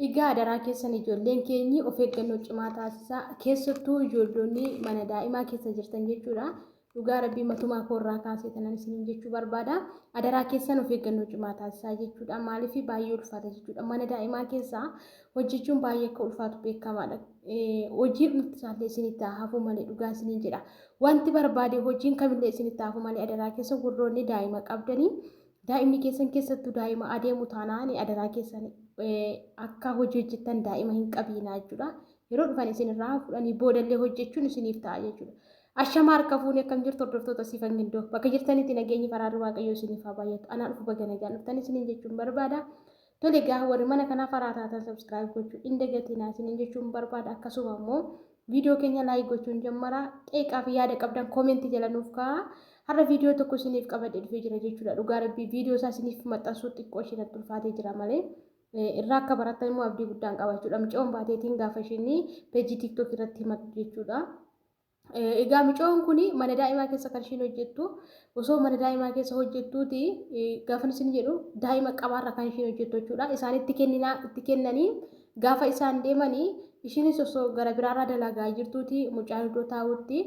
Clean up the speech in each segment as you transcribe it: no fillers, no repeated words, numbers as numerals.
Egaa daraa keessan ijoolleen keenyi of eeggannoo cimaa taasisaa keessattuu ijoollonni mana daa'imaa keessa jirtan jechuudha. Dhugaa rabbii matumaa koorraa kaasee tanan isiniin jechuu barbaada. Adaraa keessan of eeggannoo cimaa taasisaa jechuudha. Maaliif baay'ee ulfaata jechuudha. Mana daa'imaa keessa hojjechuun baay'ee akka ulfaatu beekamaadha. Hojiin isaallee isinitti hafu malee dhugaa isiniin jedha. Wanti barbaade hojiin kamillee isinitti hafu malee adaraa keessa warroonni daa'ima qabdanii daa'imni keessan keessattuu daa'ima adeemu taanaan adaraa keessan akka hojii hojjettan daa'ima hin qabiinaa jechuudha. Yeroo dhufan isinirraa fudhanii boodallee hojjechuun isiniif ta'a jechuudha. Ashama harka fuunee akkam jirtu hordoftoota siifan gindoo bakka jirtanitti nageenyi faraarri waaqayyoo isiniif haa baay'atu. Anaa dhufu baga nagaan dhuftan isiniin jechuun barbaada. Tole egaa warri mana kanaa faraa taatan subscribe gochuu hin dagatinaa isiniin jechuun barbaada. Akkasuma immoo viidiyoo keenya laayik gochuun jammara. Qeeqaa fi yaada qabdan koomentii jala nuuf kaa'aa. Har'a viidiyoo tokko isiniif qabadhee dhufee jira jechuudha. Dhugaa rabbii viidiyoo isaa isiniif maxxansuu xiqqoo ishinatti ulfaatee jira malee irraa akka barattan immoo abdii guddaan qaba jechuudha. Micoon baateetiin gaafa isheenii peejii TikTok irratti himatu jechuudha. Egaa micoon kun mana daa'imaa keessa kan ishiin hojjettu osoo mana daa'imaa keessa hojjettuuti gaafa isin jedhu daa'ima qabaarra kan ishiin hojjettu jechuudha. Isaan itti kennanii gaafa isaan deemanii ishiinis osoo gara biraarraa dalagaa jirtuuti mucaan iddoo taa'utti.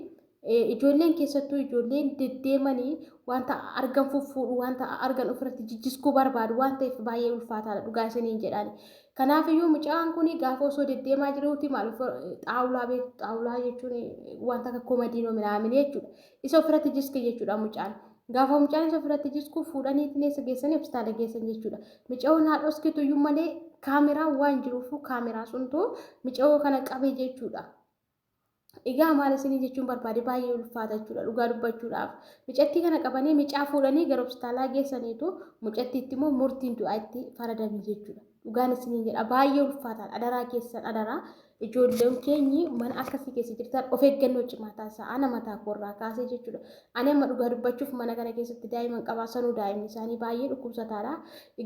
Ijoolleen keessattuu ijoolleen deddeemanii wanta argan fuffuudhu wanta argan ofirratti jijjiskuu barbaadu waan ta'eef baay'ee ulfaataadha dhugaa isiniin jedhani. Kanaafiyyuu mucaan kun gaafa osoo deddeemaa jiruuti maaliif xaawulaa jechuun wanta akka komadiinoo midhaamini jechuudha. Isa ofirratti jiske jechuudha mucaan. Gaafa mucaan isa ofirratti jisku fuudhanii tineessa geessanii hospitaala geessan jechuudha. Mucaan haadha hoskitu iyyuu malee kaameraa waan jiruuf kaameraa suntu mucaa kana qabee jechuudha. Egaa maal isinii jechuun barbaade baay'ee ulfaata jechuudha dhugaa dubbachuudhaaf. Mucattii kana qabanii mucaa fuudhanii gara hospitaalaa geessaniitu mucattiitti immoo murtiin du'aa itti faradamii jechuudha. Dhugaan isinii jedha baay'ee ulfaataadha. Adaraa keessan adaraa ijoolleen keenyi mana akkasii keessa jirtan of eeggannoo cimaa taasisaa ana mataa koorraa kaasee jechuudha. Ani amma dhugaa dubbachuuf mana kana keessatti daa'imman qabaasanuu daa'imni isaanii baay'ee dhukkubsataadha.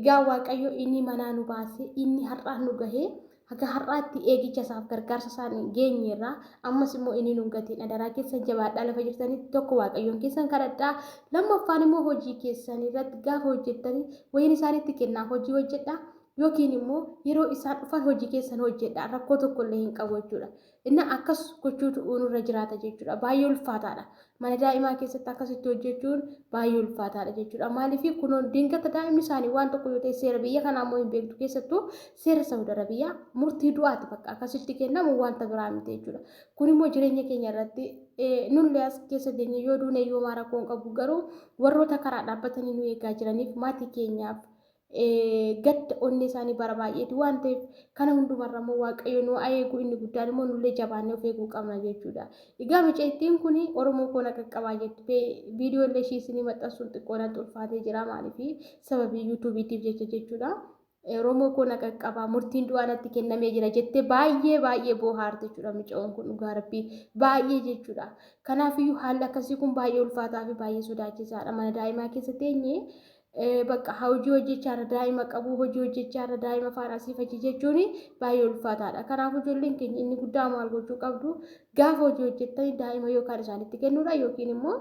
Egaa waaqayyo inni manaa nu baasee inni har'aa nu gahee akka har'aatti eegicha isaaf gargaarsa isaan geenyeerra ammas immoo inni nu gatiin adaraa keessan jabaadhaa lafa jirtanitti tokko waaqayyoon keessan kadhadhaa lammaffaan immoo hojii keessan irratti gaafa hojjettanii wayiin isaanitti kennaa hojii hojjedhaa yookiin immoo yeroo isaan dhufan hojii keessan hojjedhaa rakkoo tokko illee hin qabu jechuudha. Inni akkas gochuutu nurra jiraata jechuudha. Baay'ee ulfaataadha. Mana daa'imaa keessatti akkasitti hojjechuun baay'ee ulfaataadha jechuudha. Maaliif kunoon dingata daa'imni isaanii waan tokko yoo ta'e seera biyya kanaa immoo hin beektu keessattuu seera Saawud Arabiyaa murtii du'aati bakka akkasitti kennamu wanta biraa miti jechuudha. Kun immoo jireenya keenya irratti nullee as keessa deemnee yoo duune yoo maara koon qabu garuu warroota karaa dhaabbatanii nu eegaa jiraniif maatii keenyaaf gadda onnee isaanii bara baay'eeti waan ta'eef kana hundumarra immoo waaqayyo nu eegu inni guddaan immoo nullee jabaannee of eeguu qabna jechuudha. Egaa mucattiin kun Oromoo koona qaqqabaa jetti viidiyoo illee ishii isinii maxxansuun xiqqoo natti ulfaatee jira maaliif sababii yuutuubiitiif jechuudha. Oromoo koona qaqqabaa murtiin du'aa natti kennamee jira jettee baay'ee boohaarte jechuudha mucaan kun dhugaa rabbii baay'ee jechuudha. Kanaafiyyuu haalli akkasii kun baay'ee ulfaataa fi baay'ee sodaachisaadha. Mana daa'imaa keessa teenyee bakka hojii hojjechaarra daa'ima qabu hojii hojjechaarra daa'ima faana siifachi jechuun baay'ee ulfaataadha. Kanaaf ijoolleen keenya inni guddaa maal gochuu qabdu gaafa hojii hojjettanii daa'ima yookaan isaanitti kennuudha yookiin immoo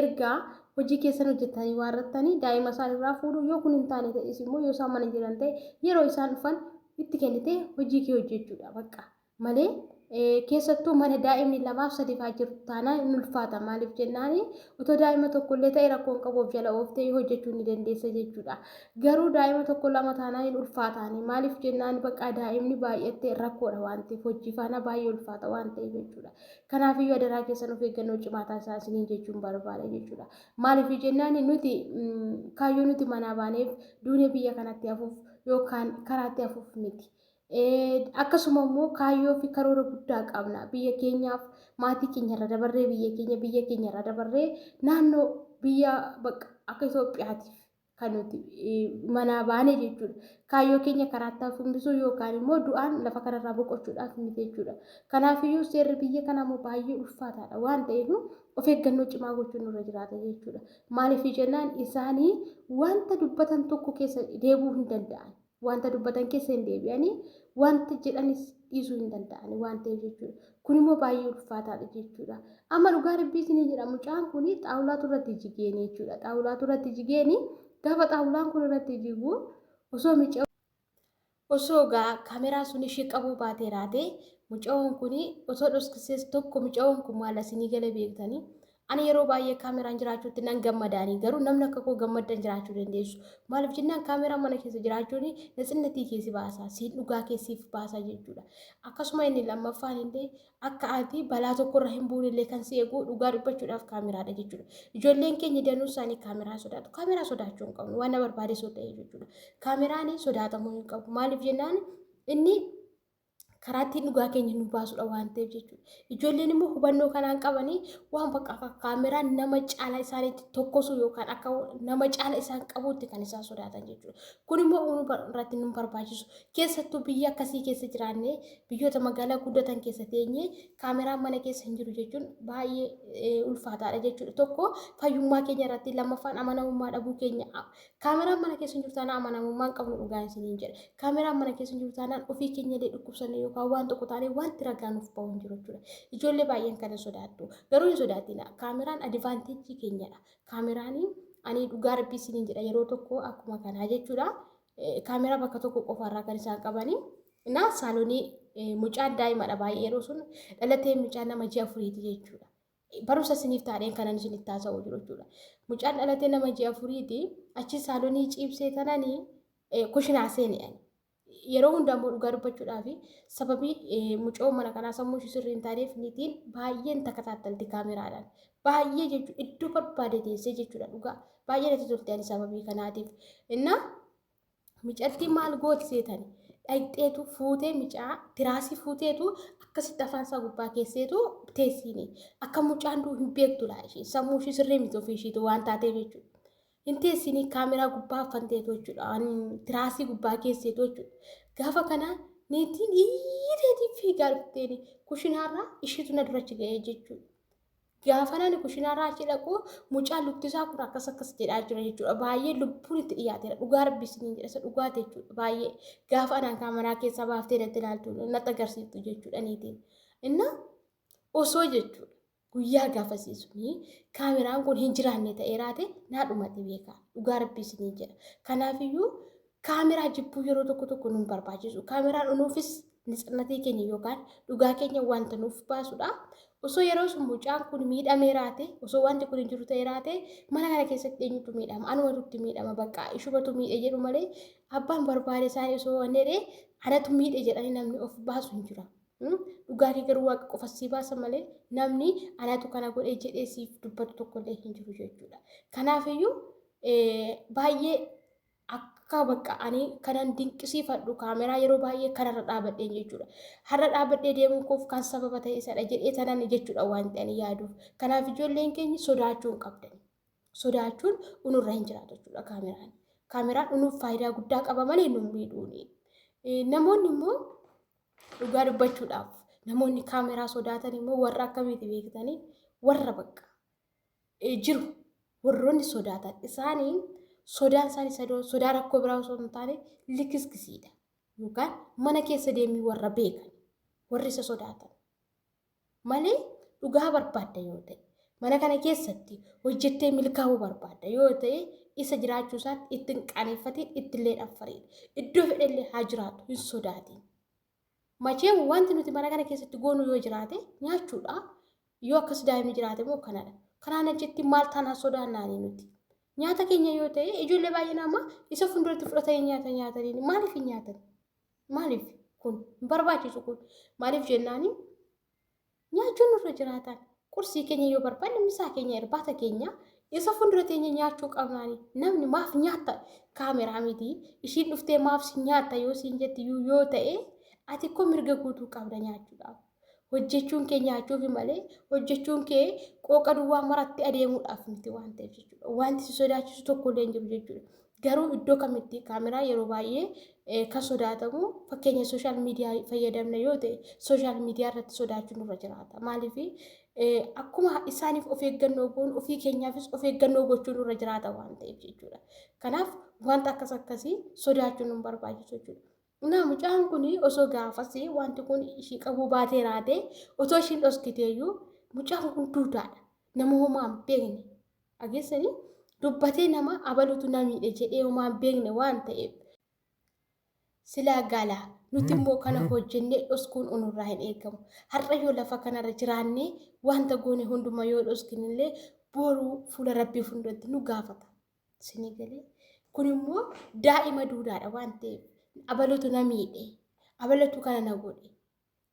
ergaa hojii keessan hojjettanii waarrattanii daa'ima isaan irraa fuudhu yoo kun hin taane ta'es immoo yoo isaan mana jiran ta'e yeroo isaan dhufan itti kennitee hojii kee hojjechuudha bakka malee keessattuu mana daa'imni lamaaf sadii fa'aa jirtu taanaan inni ulfaata maaliif jennaani otoo daa'ima tokko illee ta'e rakkoon qabuuf jala ooftee hojjechuu ni dandeessa jechuudha. Garuu daa'ima tokko lama taanaan inni ulfaataani maaliif jennaan bakka daa'imni baay'attee rakkoodha waan ta'eef hojii faana baay'ee ulfaata waan ta'eef jechuudha. Kanaafiyyuu adaraa keessan of eeggannoo cimaa taasisaa isiniin jechuun barbaada jechuudha. Maaliif jennaan nuti kaayyoo nuti manaa baaneef duunee biyya kanatti hafuuf yookaan karaatti hafuuf miti. Akkasuma immoo kaayyoo fi karoora guddaa qabna biyya keenyaaf maatii keenya irra dabarree biyya keenya irra dabarree naannoo biyya bakka akka Itoophiyaatiif kan nuti manaa baane jechuudha. Kaayyoo keenya karaatti hambisuu yookaan immoo du'aan lafa kanarraa boqochuudhaaf miti jechuudha. Kanaafiyyuu seerri biyya kanaa immoo baay'ee ulfaataadha waan ta'eef of eeggannoo cimaa gochuun nurra jiraata jechuudha. Maaliif jennaan isaanii wanta dubbatan tokko keessa deebuu hin danda'an. Wanta dubbatan keessa hin deebi'anii wanta jedhanis dhiisuu hin danda'an waan ta'eef jechuudha. Kun immoo baay'ee ulfaataadha jechuudha. Amma dhugaa rabbii isinii jedha mucaan kun xaawulaatu irratti jigeeni jechuudha. Xaawulaatu irratti jigeeni gaafa xaawulaan kun irratti jigu osoo osoo gaa kaameraa sun ishee qabuu baatee raatee mucaan kun osoo dhoskisees tokko mucaan kun maal isinii gala beektanii ani yeroo baay'ee kaameraan jiraachuutti nan gammadaanii garuu namni akka koo gammadan jiraachuu dandeessu maaliif jennaan kaameraan mana keessa jiraachuun natsinnatii keessi baasaa siin dhugaa keessiif baasaa jechuudha akkasuma inni lammaffaan illee akka ati balaa tokkorra hin buune illee kan si eegu dhugaa dubbachuudhaaf kaameraadha jechuudha ijoolleen keenya danuu isaanii kaameraa sodaachuu hin qabnu waan na barbaade sooda'ee jechuudha kaameraan sodaatamuu hin qabu maaliif jennaan inni karaatti dhugaa keenya nu baasuudha waan ta'eef jechuudha. Ijoolleen immoo hubannoo kanaan qabanii waan bakka akka kaameraan nama caala isaaniitti tokkosu yookaan akka nama caala isaan qabuutti kan isaan sodaatan jechuudha. Kun immoo irratti nu barbaachisu. Keessattuu biyya akkasii keessa jiraannee biyyoota magaalaa guddatan keessa teenyee kaameraan mana keessa hin jiru jechuun baay'ee ulfaataadha jechuudha. Tokko fayyummaa keenya irratti lammaffaan amanamummaa dhabuu keenya. Kaameraan mana keessa hin jiru taanaan amanamummaan qabnu dhugaan isiniin jedha. Kaameraan mana keessa hin jiru taanaan ofii keenya illee dhukkubsannee yookaan waan tokko taanee wanti ragaa nuuf bahu hin jiru jechuudha. Ijoollee baay'een kana sodaattu. Garuu hin sodaatina. Kaameraan adivaanteejii keenyadha. Kaameraan ani dhugaa rabbii isiniin jedha yeroo tokko akkuma kanaa jechuudha. Kaameraa bakka tokko qofaarraa kan isaan qabanii. Naa saaloonii mucaan daa'imadha baay'ee yeroo sun dhalatee mucaan nama 6 afuriiti jechuudha. Barumsa isiniif taadheen kanan isinitti haasa'uu jiru jechuudha. Mucaan dhalatee nama 6 afuriiti achi saaloonii ciibsee tananii kushinaa seene'ani. Yeroo hundaammoo dhugaa dubbachuudhaaf sababii mucoo mana kanaa sammuu ishee sirrii hin taaneef niitiin baay'een takataatalti kaameraadhaan. Baay'ee jechuudha iddoo barbaade teessee jechuudha dhugaa baay'ee natti tolti ani sababii kanaatiif. Innaa micattiin maal gooti seetani dhaqxeetu fuutee micaa tiraasii fuuteetu akkasitti afaan isaa gubbaa keesseetu teessiini. Akka mucaan duu hin beektu laa ishee sammuu ishee sirrii miti ofii isheetu waan taateef jechuudha. Inteessini kaameraa gubbaa affanteetu jechuudha. Tiraasii gubbaa keesseetu jechuudha. Gaafa kana niitiin dhiireetii fiigaa dhufteeni kushinaarraa isheetu na durachi ga'ee jechuudha. Gaafa nani kushinaarraa achi dhaqu mucaan luktisaa kun akkas jedhaa jira jechuudha. Baay'ee lubbuun itti dhiyaateera. Dhugaa rabbii isiniin jedha dhugaa jechuudha. Baay'ee gaafa anaan kaameraa keessaa baaftee natti ilaaltu natti agarsiiftu jechuudha niitiin. Inna osoo jechuudha. Guyyaa gaafasiisuni kaameraan kun hin jiraanne ta'ee raate naa dhumate beekaa dhugaa rabbii isiniin jedha. Kanaafiyyuu kaameraa jibbuu yeroo tokko nu barbaachisu. Kaameraan unuufis nitsannatii keenya yookaan dhugaa keenya wanta nuuf baasudha. Osoo yeroo sun mucaan kun miidhamee raate osoo wanti kun hin jiru ta'ee raate mana kana keessatti eenyutu miidhama anumatutti miidhama bakka ishubatu miidhe jedhu malee abbaan barbaade isaanii osoo wanneedhe anatu miidhe jedhanii namni of baasu hin jira. Dhugaatii garuu waaqa qofa si baasa malee namni anaatu kana godhee jedhee siif dubbatu tokkollee hin jiru jechuudha. Kanaafiyyuu baay'ee akka bakka ani kanan dinqisiifadhu kaameraa yeroo baay'ee kanarra dhaabadheen jechuudha. Har'a dhaabadhee deemuun koof kan sababa ta'e isadha jedhee tanan jechuudha waan ta'an yaaduuf. Kanaaf ijoolleen keenya sodaachuu hin qabdan. Sodaachuun unurra hin jiraatu jechuudha kaameraan. Kaameraan unuuf faayidaa guddaa qaba malee nu miidhuuni. Namoonni immoo dhugaa dubbachuudhaaf namoonni kaameraa sodaatan immoo warra akkamiiti beektanii warra bakka jiru warroonni sodaatan isaanii sodaan isaanii sodaa rakkoo biraa osoo hin taane likiskisiidha yookaan mana keessa deemii warra beekan warri isa sodaatan malee dhugaa barbaadda yoo ta'e mana kana keessatti hojjettee milkaa'uu barbaadda yoo ta'e isa jiraachuu isaatti ittiin qaneeffatiin ittillee dhaffariidha iddoo fedhallee haa jiraatu hin sodaatin. Macheen wanti nuti mana kana keessatti goonu yoo jiraate nyaachuudha yoo akkas daa'imni jiraate immoo kanadha. Kanaan achitti maal taanaa sodaannaanii nuti. Nyaata keenya yoo ta'e ijoollee baay'een amma isa fuulduratti fudhatanii nyaatanii maaliif hin nyaatan? Maaliif kun hin barbaachisu kun maaliif jennaani nyaachuun nurra jiraatan qursii keenya yoo barbaanne misaa keenya irbaata keenya isa fuuldura teenya nyaachuu qabnaani namni maaf nyaatta kaameraa miti ishiin dhuftee maaf si nyaatta yoo siin jetti yoo ta'e ati ko mirga guutuu qabda nyaachuudhaaf. Hojjechuun kee nyaachuuf malee hojjechuun kee qooqa duwwaa maratti adeemuudhaaf miti waan ta'eef jechuudha. Wanti si sodaachisu tokkollee hin jiru jechuudha. Garuu iddoo kamitti kaameraa yeroo baay'ee kan sodaatamu fakkeenya sooshaal miidiyaa fayyadamna yoo ta'e sooshaal miidiyaa irratti sodaachuun nurra jiraata. Maaliif akkuma isaaniif of eeggannoo goonu ofii keenyaafis of eeggannoo gochuun nurra jiraata waan ta'eef jechuudha. Kanaaf wanta akkasii sodaachuun nu barbaachisu jechuudha. Mucaan kun osoo gaafasi wanti kun ishii qabuu baatee raate otoo ishiin dhoskiteeyyuu mucaan kun duudaadha. Nama homaa hin beekne. Dhageessanii dubbatee nama abalutu namiidhe jedhee homaa hin beekne waan ta'eef. silaa gala nuti immoo kana hojjennee dhoskuun onurraa hin eegamu. Har'a yoo lafa kanarra jiraannee wanta goone hundumaa yoo dhoskinillee boruu fuula Rabbii fuulduratti nu gaafata. Isinii galee kun immoo daa'ima duudhaadha waan ta'eef abalatu na miidhe abalatu kana na godhe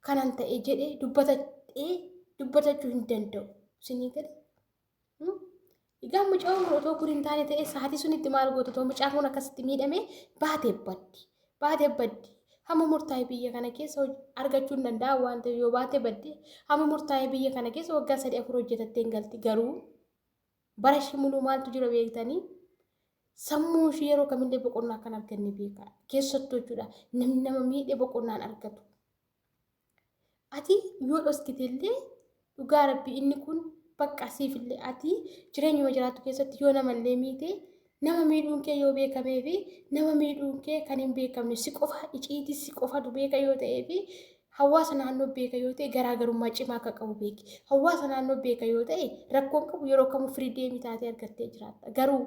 kanan ta'e jedhee dubbatachuu hin danda'u. Isinii galee egaa mucaan otoo kun hin taane ta'e sa'aatii sunitti maal gootu otoo mucaan kun akkasitti miidhame baatee baddi. Hamma murtaa'e biyya kana keessa argachuu hin danda'a waan ta'eef yoo baatee badde hamma murtaa'e biyya kana keessa waggaa 3-4 hojjetattee hin galti. Garuu bara shimuluu maaltu jira beektanii sammuu ishee yeroo kamillee boqonnaa kan arganne beekaa keessattuu jechuudha namni nama miidhee boqonnaan argatu. Ati yoo dhoskitellee dhugaa Rabbii inni kun bakka siifillee ati jireenya jiraattu keessatti yoo namallee miite nama miidhuun kee yoo beekamee fi nama miidhuun kee kan hin beekamne si qofa iciitii si qofatu beeka yoo ta'ee fi hawaasa naannoo beeka yoo ta'e garaagarummaa cimaa akka qabu beeki. Hawaasa naannoo beeka yoo ta'e rakkoon qabu yeroo kamuu firii deemii taatee argattee jiraatta. Garuu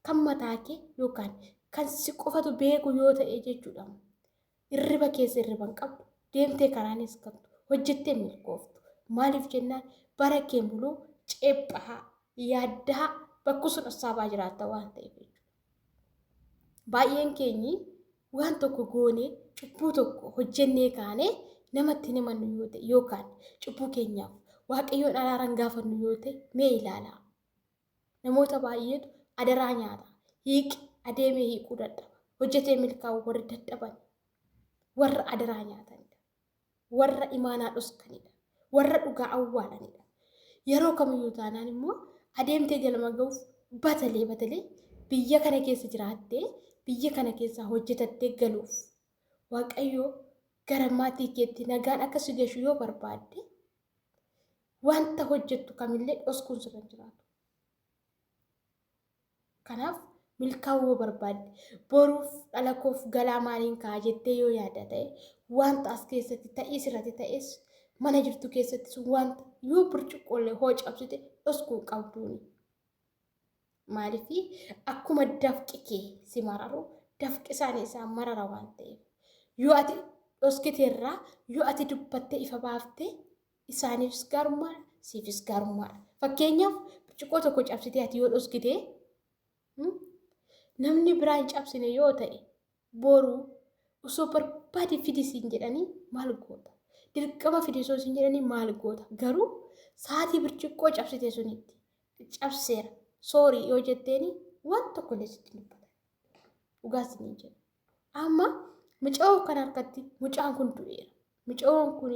kan mataa kee yookaan kan si qofatu beeku yoo ta'e jechuudha. Irriba keessa irriban qabdu deemtee karaanis qabdu hojjettee milkooftu. Maaliif jennaan bara kee buluu ceephaa yaaddaa bakku sun saabaa jiraatta waan ta'eef jechuudha. Baay'een keenyi waan tokko goonee cubbuu tokko hojjennee kaanee namatti himannu yoo ta'e yookaan cubbuu keenyaaf waaqayyoon araaran gaafannu yoo ta'e mee ilaalaa. Namoota baay'eetu adaraa nyaata hiiqi adeemee hiiquu dadhaba. Hojjetee milkaa'u warri dadhaban warra adaraa nyaatanidha. Warra imaanaa dhoskanidha. Warra dhugaa awwaalanidha. Yeroo kamiyyuu taanaan immoo adeemtee galma ga'uuf batalee biyya kana keessa jiraattee biyya kana keessa hojjetattee galuuf waaqayyoo gara maatii keetti nagaan akka si geessu yoo barbaadde wanta hojjettu kamillee dhoskuun sirra jiraatu. Kanaaf milkaa'uu barbaadde boruuf dhalakoof galaa maaliin ka'a jettee yoo yaadda ta'e wanta as keessatti ta'ee sirratti ta'es mana jirtu keessatti wanta yoo burcuqqoolee hoo cabsite dhoskuu qabduuni. Maaliifii akkuma dafqi kee si mararu dafqi isaanii isaan marara waan ta'eef yoo ati dhoskiteerraa yoo ati dubbattee ifa baaftee isaaniifis gaarummaadha siifis gaarummaadha. Fakkeenyaaf burcuqqoo tokko cabsitee ati yoo dhoskitee namni biraa hin cabsine yoo ta'e boruu osoo barbaade fidisiin jedhanii maal goota? Dirqama fidisoo siin jedhanii maal goota? Garuu sa'aatii burcuqqoo cabsite sunitti cabseera soorii yoo jetteeni waan tokkollee sitti dubbata. Dhugaas ni jedha. Amma mucaa kan harkatti mucaan kun du'eera. Mucaan kun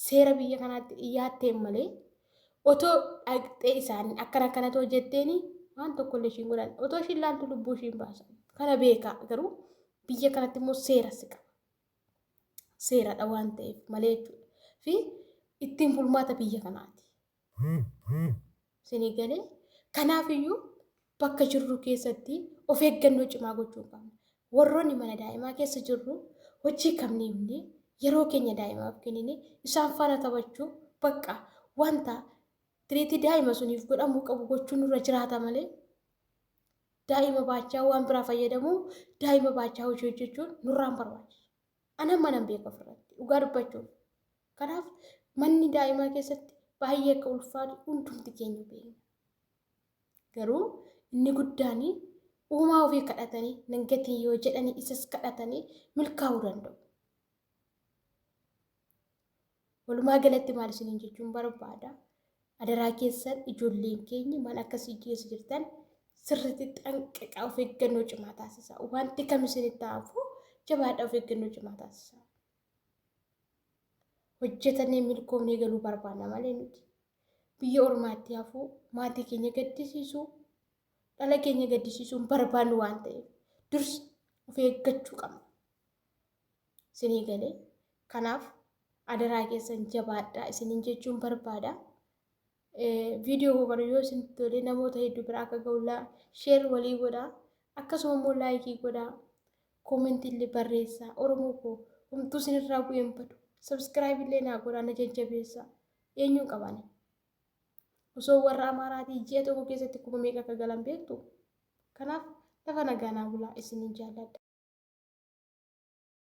seera biyya kanaatti dhiyaatteen malee otoo dhaqxee isaanii akkanatti hojjetteeni waan tokkollee ishiin godhan otoo ishiin laaltu lubbuu ishiin baasan. Kana beekaa garuu biyya kanatti immoo seera si qaba. Seeradha waan ta'eef malee jechuudha. Fi ittiin bulmaata biyya kanaati. Isinii galee kanaafiyyuu bakka jirru keessatti of eeggannoo cimaa gochuu qabna. Warroonni mana daa'imaa keessa jirru hojii kamniifne yeroo keenya daa'imaaf kennine isaan faana taphachuu bakka wanta tiriitii daa'ima suniif godhamuu qabu gochuun nurra jiraata malee daa'ima baachaa waan biraa fayyadamuu daa'ima baachaa hojii hojjechuun nurraan barbaachisu. Ana manan beeka ofirratti dhugaa dubbachuuf. Kanaaf manni daa'imaa keessatti baay'ee akka ulfaatu hundumti keenya beekna. Garuu inni guddaan uumaa ofii kadhatanii nangatii yoo jedhanii isas kadhatanii milkaa'uu danda'u. Walumaa galatti maal isiniin jechuun barbaada. Adaraa keessan ijoolleen keenya mana akkasii keessa jirtan sirriitti xanqaqaa of eeggannoo cimaa taasisaa. Wanti kam isinitti hafu jabaadhaa of eeggannoo cimaa taasisaa. Hojjetanii milkoomnee galuu barbaanna malee nuti biyya ormaatti hafuu maatii keenya gaddisiisuu dhala keenya gaddisiisuun barbaannu waan ta'eef dursa of eeggachuu qabna. Isinii galee kanaaf adaraa keessan jabaadhaa isiniin jechuun barbaada. Viidiyoo hubannoo yoo isin tole namoota hedduu biraa akka ga'u sheer walii godhaa akkasuma immoo laayikii godhaa koomentii illee barreessaa Oromoo koo homtuu isinirraa bu'een badu. Subscribe illee naa godhaa na jajjabeessaa eenyuun qabaane osoo warra Amaaraatii ji'a tokko keessatti kuma meeqa akka galan beektu. Kanaaf lafa nagaa naa bulaa isiniin jaalladha.